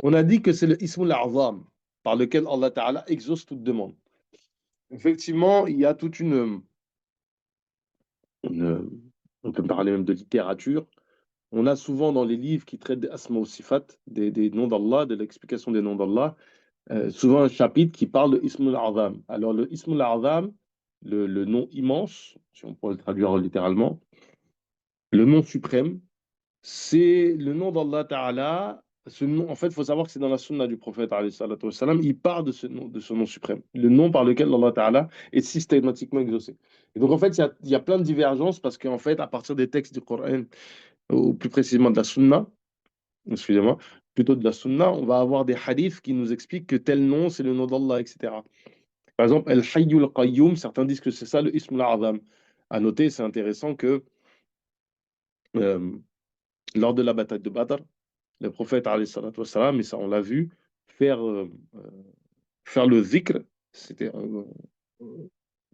On a dit que c'est le Ismul A'zam, par lequel Allah Ta'ala exauce toute demande. Effectivement, il y a toute une- on peut parler même de littérature. On a souvent dans les livres qui traitent des Asma ou Sifat, des noms d'Allah, de l'explication des noms d'Allah, souvent un chapitre qui parle de Ismul A'zam. Alors le Ismul A'zam, le nom immense, si on pourrait le traduire littéralement, le nom suprême, c'est le nom d'Allah Ta'ala. Ce nom, en fait, il faut savoir que c'est dans la sunna du prophète, alayhi salatu wassalam, il part de ce nom suprême, le nom par lequel Allah Ta'ala est systématiquement exaucé. Et donc, en fait, il y a plein de divergences parce qu'en fait, à partir des textes du Coran, ou plus précisément de la sunna, excusez-moi, plutôt de la sunna, on va avoir des hadiths qui nous expliquent que tel nom, c'est le nom d'Allah, etc. Par exemple, Al-Hayyul Qayyum, certains disent que c'est ça le Ismul A'zam. À noter, c'est intéressant que euh, lors de la bataille de Badr, le prophète, alayhi salatu wassalam, et ça on l'a vu, faire, faire le zikr, c'était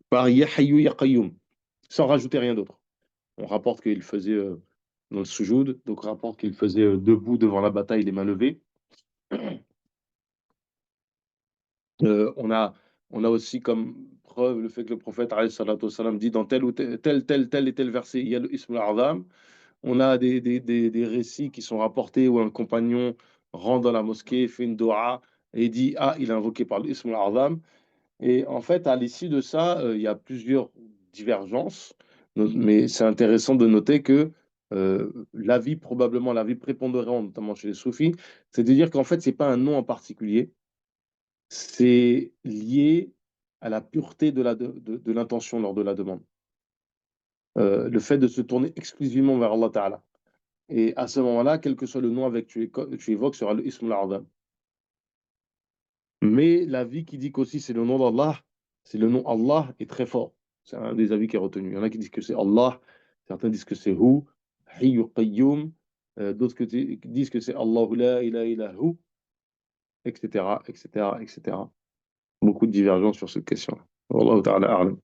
par Ya Hayyu Ya Qayyum, sans rajouter rien d'autre. On rapporte qu'il faisait dans le sujoud, donc on rapporte qu'il faisait debout devant la bataille, les mains levées. On a, on a aussi comme preuve le fait que le prophète alayhi salatu wassalam, dit dans tel ou tel et tel verset, il y a le Ismul A'zam. On a des récits qui sont rapportés où un compagnon rentre dans la mosquée, fait une doha et dit ah, il est invoqué par l'Ism al-Azam. Et en fait, à l'issue de ça, il y a plusieurs divergences, mais c'est intéressant de noter que l'avis, probablement l'avis prépondérant, notamment chez les soufis, c'est de dire qu'en fait, c'est pas un nom en particulier, c'est lié à la pureté de l'intention lors de la demande. Le fait de se tourner exclusivement vers Allah Ta'ala. Et à ce moment-là, quel que soit le nom avec que tu évoques, sera le Ism al-Azam. Mais l'avis qui dit qu'aussi c'est le nom d'Allah, c'est le nom Allah est très fort. C'est un des avis qui est retenu. Il y en a qui disent que c'est Allah, certains disent que c'est Hu, Hayyu Qayyum, d'autres qui disent que c'est Allahu la ilaha illa hu, etc., etc., etc. Beaucoup de divergences sur cette question. Wallahu ta'ala a'lam.